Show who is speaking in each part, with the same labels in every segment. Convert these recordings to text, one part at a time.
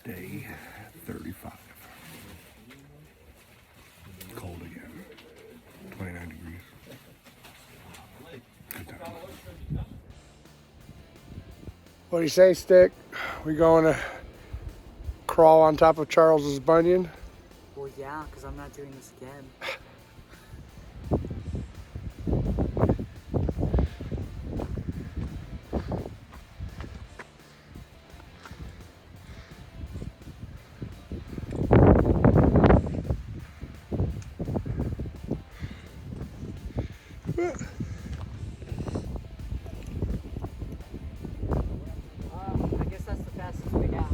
Speaker 1: Day 35. Cold again. 29 degrees. Good time. What do you say, Stick? We going to crawl on top of Charles's bunion?
Speaker 2: Well, yeah, because I'm not doing this again. I guess that's the fastest way down.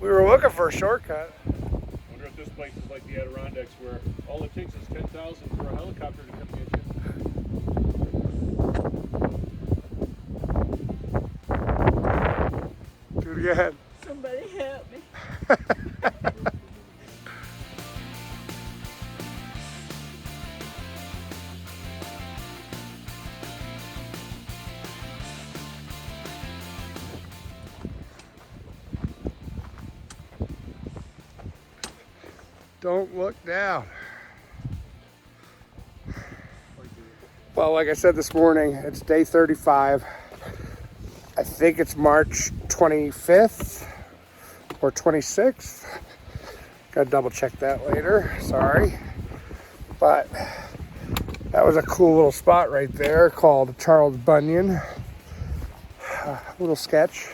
Speaker 1: We were looking for a shortcut.
Speaker 3: I wonder if this place is like the Adirondacks where all it takes is 10,000 for a helicopter to come get you.
Speaker 1: Do it again.
Speaker 2: Somebody help me.
Speaker 1: Don't look down. Well, like I said this morning, it's day 35. I think it's March 25th or 26th. Gotta double check that later, sorry. But that was a cool little spot right there called Charles Bunyan. Little sketch.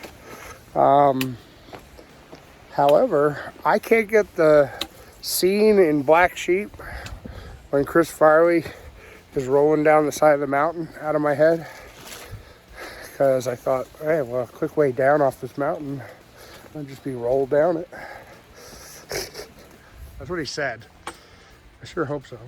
Speaker 1: However, I can't get the scene in Black Sheep when Chris Farley is rolling down the side of the mountain out of my head, because I thought, hey, well, a quick way down off this mountain, I'll just be rolled down it. That's what he said. I sure hope so.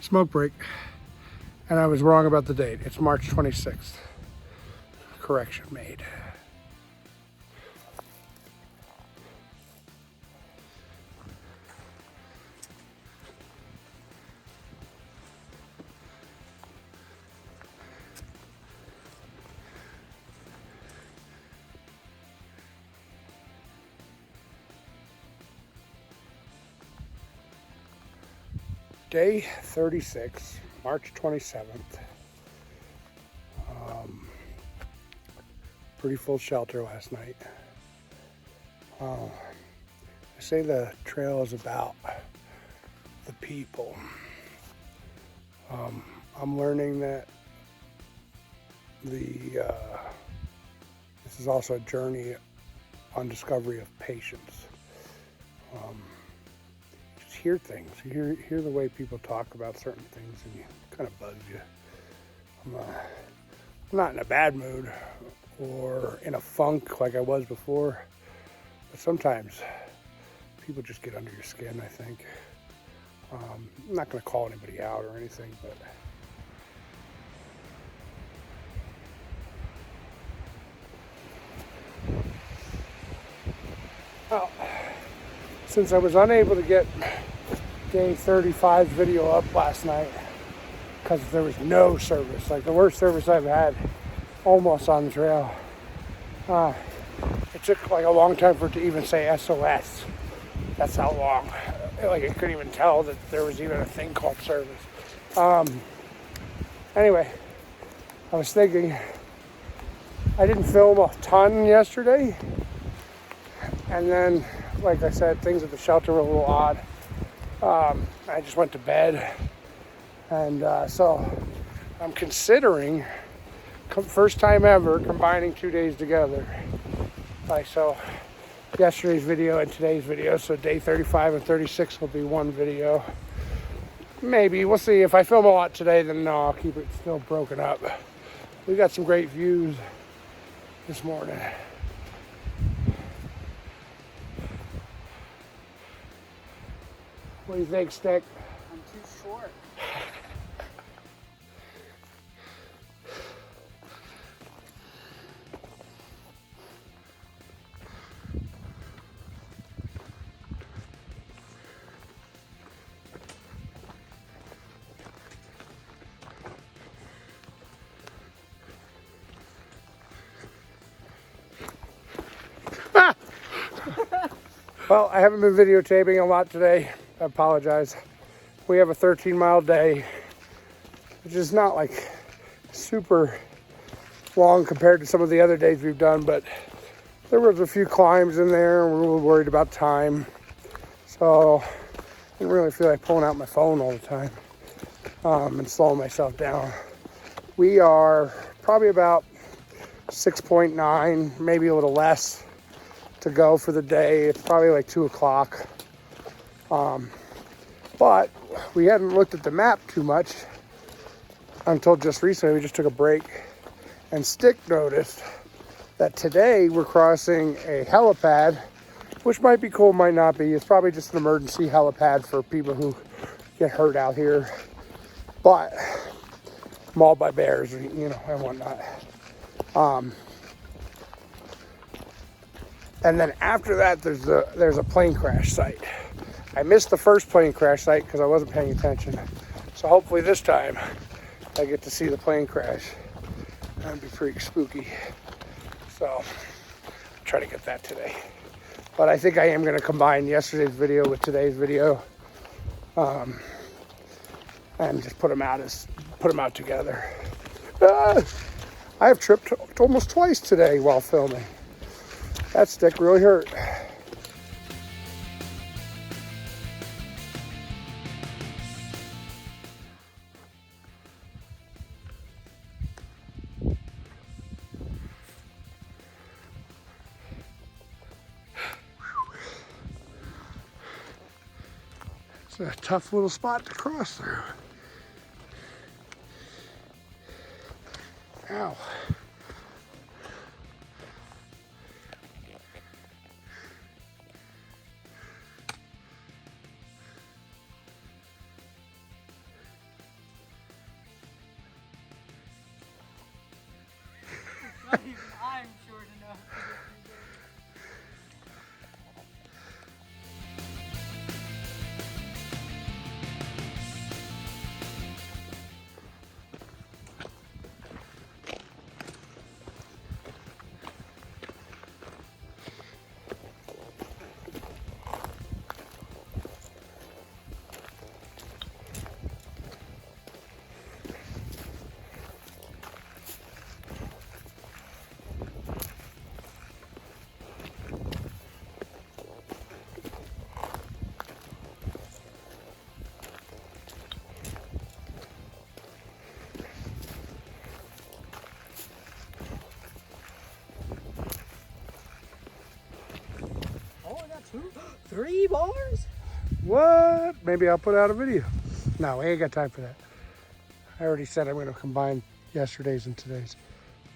Speaker 1: Smoke break. And I was wrong about the date. It's March 26th. Correction made. Day 36, March 27th. Pretty full shelter last night. I say the trail is about the people. I'm learning that this is also a journey on discovery of patience. Hear things. You hear the way people talk about certain things, and it kind of bugs you. I'm not in a bad mood or in a funk like I was before, but sometimes people just get under your skin, I think. I'm not going to call anybody out or anything, but well, since I was unable to get day 35 video up last night because there was no service, like the worst service I've had almost on the trail. It took like a long time for it to even say SOS. That's how long. Like I couldn't even tell that there was even a thing called service. Anyway, I was thinking I didn't film a ton yesterday, and then like I said, things at the shelter were a little odd. I just went to bed, and so I'm considering, first time ever, combining 2 days together. Like, so yesterday's video and today's video, so day 35 and 36 will be one video. Maybe, we'll see. If I film a lot today, then no, I'll keep it still broken up. We got some great views this morning. What do you think, Stick?
Speaker 2: I'm too short.
Speaker 1: Well, I haven't been videotaping a lot today. I apologize. We have a 13-mile day, which is not like super long compared to some of the other days we've done, but there was a few climbs in there and we were worried about time. So I didn't really feel like pulling out my phone all the time and slowing myself down. We are probably about 6.9, maybe a little less to go for the day. It's probably like 2 o'clock. But we hadn't looked at the map too much until just recently. We just took a break, and Stick noticed that today we're crossing a helipad, which might be cool, might not be. It's probably just an emergency helipad for people who get hurt out here, but mauled by bears, you know, and whatnot. And then after that, there's a plane crash site. I missed the first plane crash site because I wasn't paying attention. So hopefully this time I get to see the plane crash. That'd be pretty spooky. So I'll try to get that today. But I think I am going to combine yesterday's video with today's video, and just put them out together. I have tripped almost twice today while filming. That stick really hurt. It's a tough little spot to cross through. Ow.
Speaker 2: Not even I'm short enough. Oh, I got 3 bars?
Speaker 1: What? Maybe I'll put out a video. No, we ain't got time for that. I already said I'm going to combine yesterday's and today's.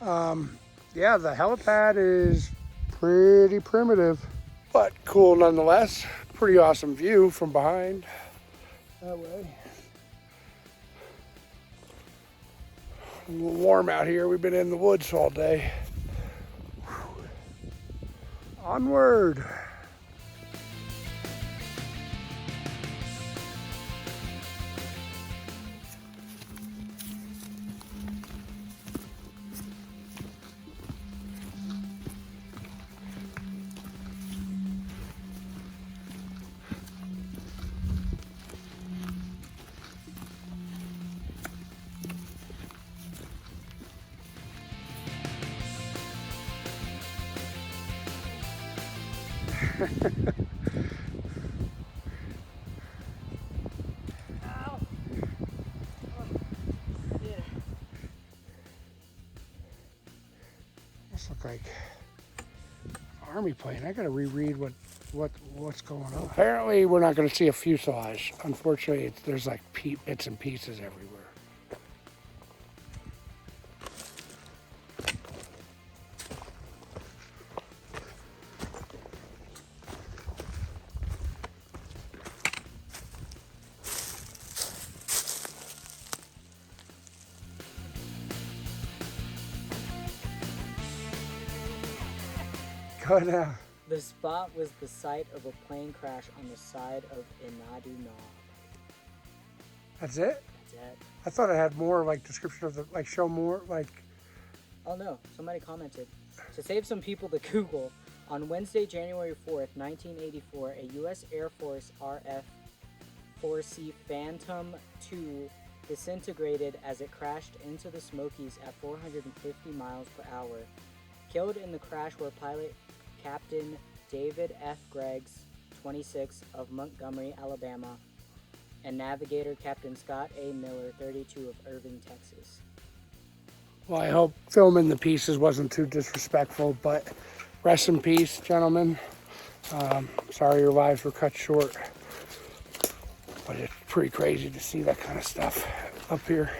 Speaker 1: Yeah, the helipad is pretty primitive, but cool nonetheless. Pretty awesome view from behind that way. A little warm out here. We've been in the woods all day. Whew. Onward. look like Army plane. I gotta reread what's going on. Apparently, we're not gonna see a fuselage. Unfortunately, there's like bits and pieces everywhere. Go now.
Speaker 2: The spot was the site of a plane crash on the side of Inadu Knob.
Speaker 1: That's it?
Speaker 2: That's it.
Speaker 1: I thought it had more like description of the like show more like.
Speaker 2: Oh no, somebody commented. To save some people to Google, on Wednesday, January 4th, 1984, a U.S. Air Force RF-4C Phantom II disintegrated as it crashed into the Smokies at 450 miles per hour. Killed in the crash were pilot Captain David F. Greggs, 26, of Montgomery, Alabama, and navigator Captain Scott A. Miller, 32, of Irving, Texas.
Speaker 1: Well, I hope filming the pieces wasn't too disrespectful, but rest in peace, gentlemen. Sorry your lives were cut short, but it's pretty crazy to see that kind of stuff up here.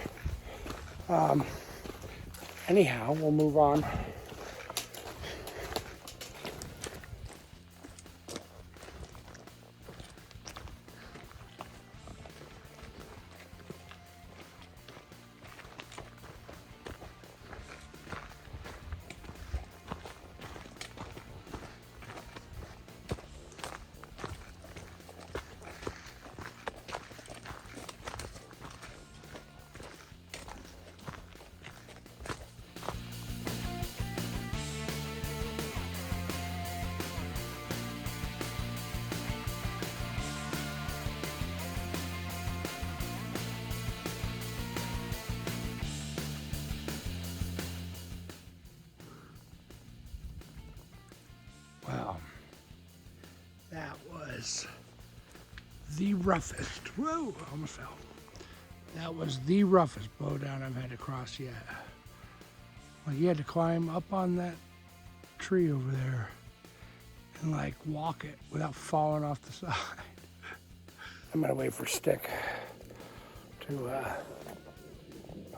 Speaker 1: Anyhow, we'll move on. Wow, that was the roughest, whoa, almost fell. That was the roughest blowdown I've had to cross yet. Like you had to climb up on that tree over there and like walk it without falling off the side. I'm gonna wait for Stick to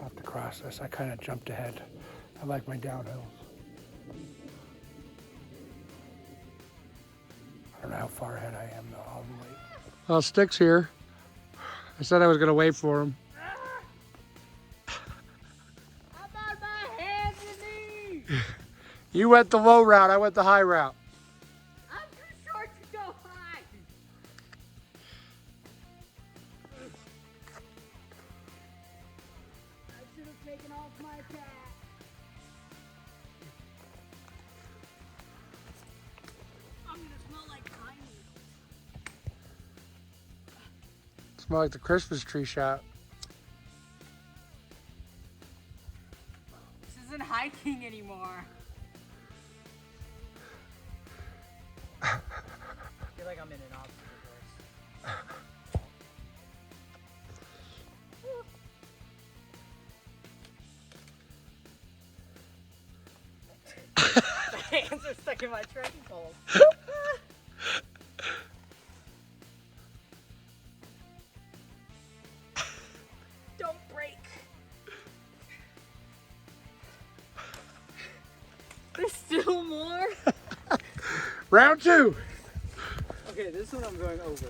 Speaker 1: have to cross this. I kind of jumped ahead. I like my downhills. I don't know how far ahead I am though. I'll wait. Well, Stick's here. I said I was gonna wait for him.
Speaker 2: I'm on my hands and knees!
Speaker 1: You went the low route, I went the high route.
Speaker 2: I'm too short to go high! I should have taken off my cap. I'm gonna smell like pine needles.
Speaker 1: Smell like the Christmas tree shop.
Speaker 2: This isn't hiking anymore. I feel like I'm in an obstacle course. My hands are stuck in my trekking poles. Don't break. There's still more?
Speaker 1: Round two.
Speaker 2: Okay, this one I'm going over.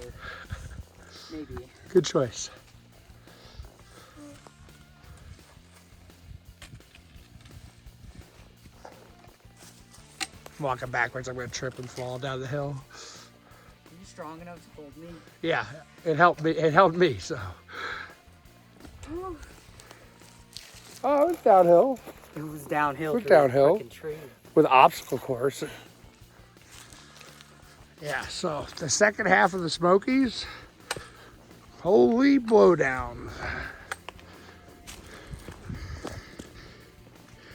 Speaker 2: Maybe.
Speaker 1: Good choice. I'm walking backwards, I'm gonna trip and fall down the hill.
Speaker 2: Are you strong enough to hold me?
Speaker 1: Yeah, it helped me, so. Oh, it's downhill.
Speaker 2: It was downhill.
Speaker 1: We're
Speaker 2: through that
Speaker 1: downhill.
Speaker 2: frickin' tree.
Speaker 1: With obstacle course. Yeah, so the second half of the Smokies, holy blowdown.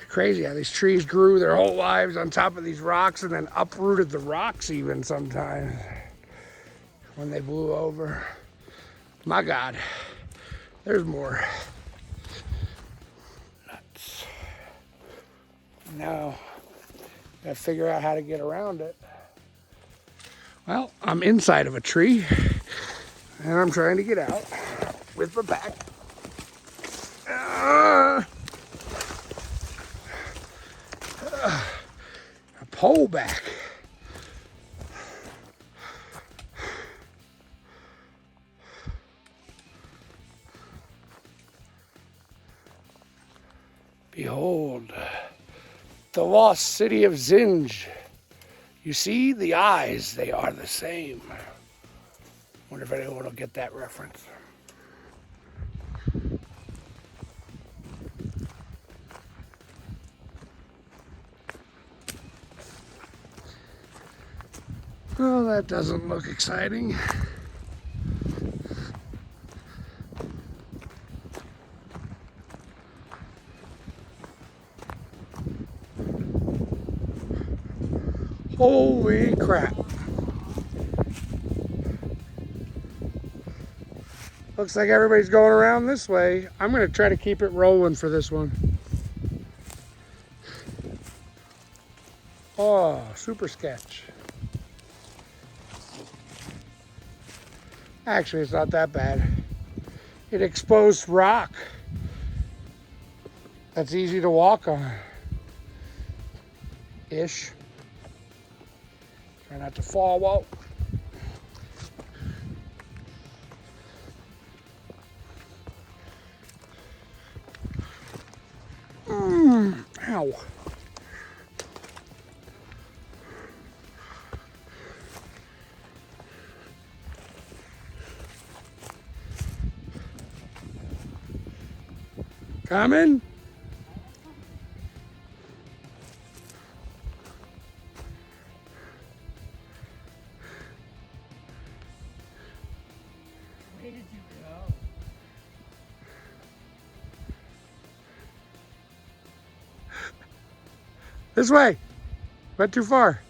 Speaker 1: Crazy how these trees grew their whole lives on top of these rocks and then uprooted the rocks even sometimes when they blew over. My God, there's more. Nuts. Now, Gotta figure out how to get around it. Well, I'm inside of a tree, and I'm trying to get out with my back. A pole back. Behold, the lost city of Zinj. You see, the eyes, they are the same. Wonder if anyone will get that reference. Well, that doesn't look exciting. Holy crap. Looks like everybody's going around this way. I'm going to try to keep it rolling for this one. Oh, super sketch. Actually, it's not that bad. It exposed rock. That's easy to walk on. Ish. Try not to fall. Whoa. Ow. Coming?
Speaker 2: Where did you go?
Speaker 1: This way. Went too far.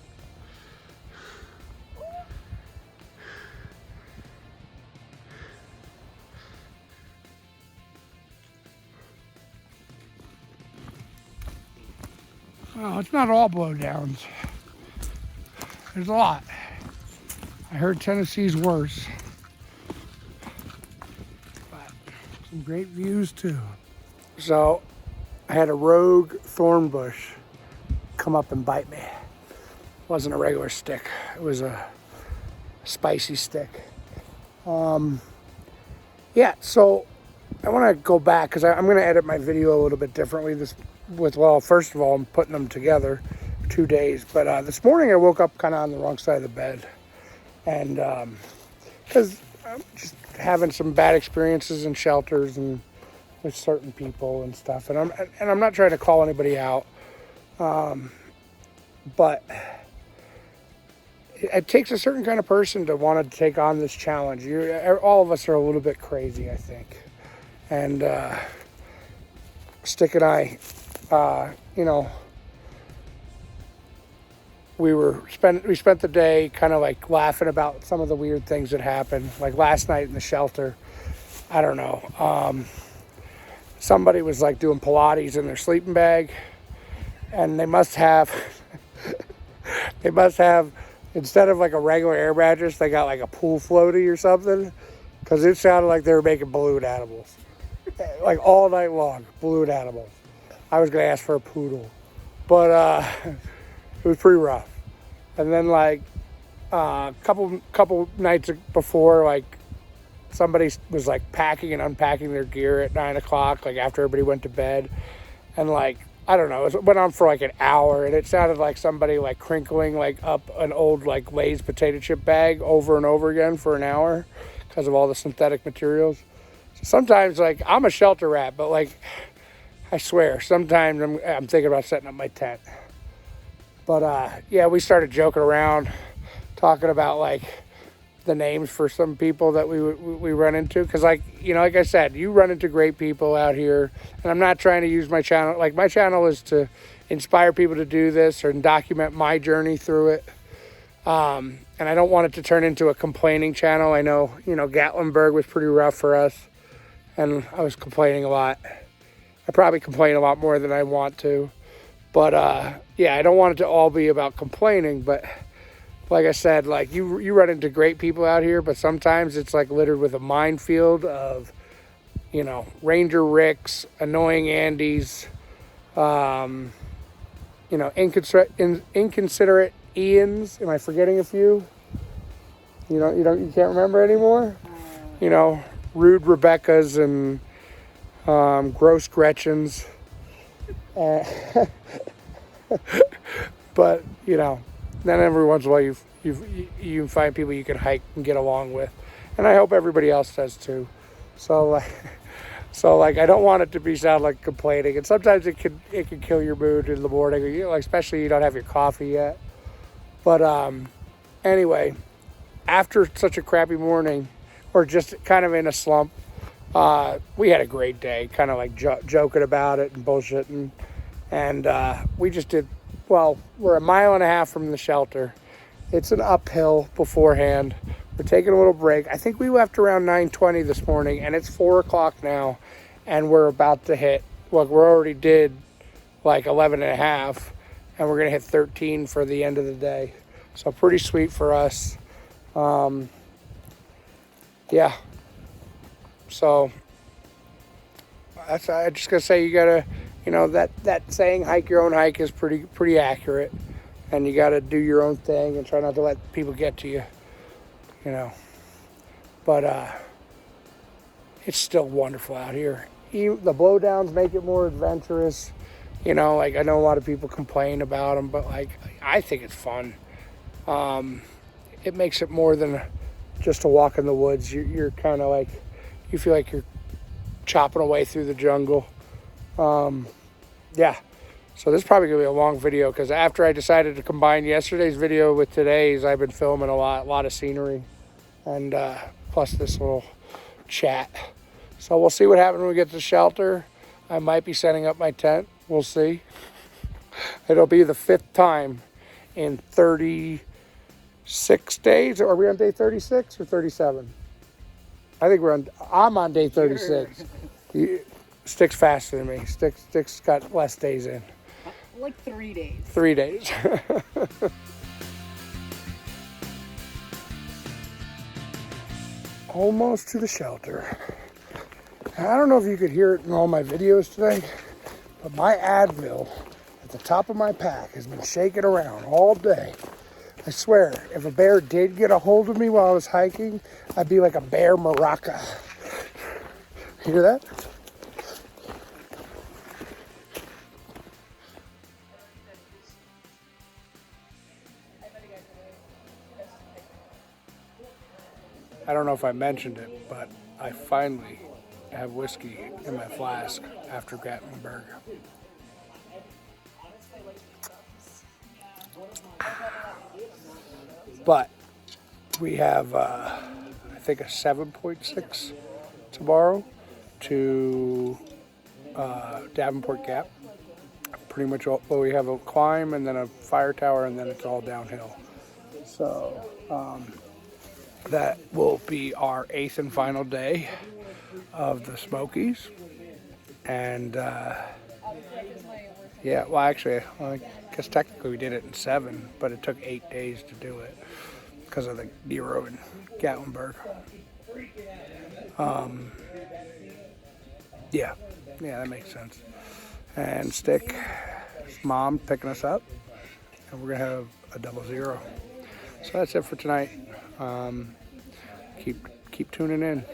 Speaker 1: Well, it's not all blowdowns. There's a lot. I heard Tennessee's worse. But some great views too. So I had a rogue thorn bush come up and bite me. It wasn't a regular stick. It was a spicy stick. Yeah, so I want to go back because I'm going to edit my video a little bit differently. Well, first of all, I'm putting them together 2 days. But this morning I woke up kind of on the wrong side of the bed. And because I'm just having some bad experiences in shelters and with certain people and stuff. And I'm not trying to call anybody out. But it takes a certain kind of person to want to take on this challenge. All of us are a little bit crazy, I think. And Stick and I, we spent the day kind of like laughing about some of the weird things that happened. Like last night in the shelter, I don't know. Somebody was like doing Pilates in their sleeping bag, and they must have, instead of like a regular air mattress, they got like a pool floaty or something, because it sounded like they were making balloon animals. Like all night long, balloon animals. I was gonna ask for a poodle, but it was pretty rough. And then like a couple nights before, like somebody was like packing and unpacking their gear at 9 o'clock, like after everybody went to bed, and like I don't know, it went on for like an hour, and it sounded like somebody like crinkling like up an old like Lay's potato chip bag over and over again for an hour because of all the synthetic materials. Sometimes, like, I'm a shelter rat, but, like, I swear, sometimes I'm thinking about setting up my tent. But, yeah, we started joking around, talking about, like, the names for some people that we run into. Because, like, like I said, you run into great people out here. And I'm not trying to use my channel. Like, my channel is to inspire people to do this or document my journey through it. And I don't want it to turn into a complaining channel. I know, Gatlinburg was pretty rough for us. And I was complaining a lot. I probably complain a lot more than I want to. But yeah, I don't want it to all be about complaining, but like I said, like you run into great people out here, but sometimes it's like littered with a minefield of, you know, Ranger Ricks, annoying Andys, you know, inconsiderate Ians. Am I forgetting a few? You can't remember anymore? You know, rude Rebeccas and gross Gretchens. But, you know, then every once in a while you find people you can hike and get along with. And I hope everybody else does too. So like I don't want it to sound like complaining. And sometimes it can kill your mood in the morning, you know, especially you don't have your coffee yet. But anyway, after such a crappy morning, or just kind of in a slump, we had a great day, kind of like joking about it and bullshitting. And we just did, well, we're 1.5 miles from the shelter. It's an uphill beforehand. We're taking a little break. I think we left around 9:20 this morning, and it's 4 o'clock now, and we're about to hit, look, we already did like 11.5, and we're going to hit 13 for the end of the day. So pretty sweet for us. Yeah. So I'm just going to say you got to, you know, that saying, hike your own hike, is pretty accurate. And you got to do your own thing and try not to let people get to you, you know. But it's still wonderful out here. The blowdowns make it more adventurous. You know, like I know a lot of people complain about them, but like I think it's fun. It makes it more than just a walk in the woods. You're kind of like, you feel like you're chopping away through the jungle. Yeah. So this is probably going to be a long video, because after I decided to combine yesterday's video with today's, I've been filming a lot of scenery, and plus this little chat. So we'll see what happens when we get to the shelter. I might be setting up my tent. We'll see. It'll be the 5th time in 36 days. Are we on day 36 or 37? I think I'm on day 36. Stick's faster than me. Stick's got less days in.
Speaker 2: Like 3 days.
Speaker 1: 3 days. Almost to the shelter. I don't know if you could hear it in all my videos today, but my Advil at the top of my pack has been shaking around all day. I swear, if a bear did get a hold of me while I was hiking, I'd be like a bear maraca. Hear that? I don't know if I mentioned it, but I finally have whiskey in my flask after Gatlinburg. But we have, I think, a 7.6 tomorrow to Davenport Gap. Pretty much all, well, we have a climb and then a fire tower, and then it's all downhill. So that will be our 8th and final day of the Smokies. And yeah, well, actually, I guess technically we did it in 7, but it took 8 days to do it because of the Nero and Gatlinburg. Yeah, that makes sense. And Stick's mom picking us up, and we're gonna have a 00. So that's it for tonight. Keep tuning in.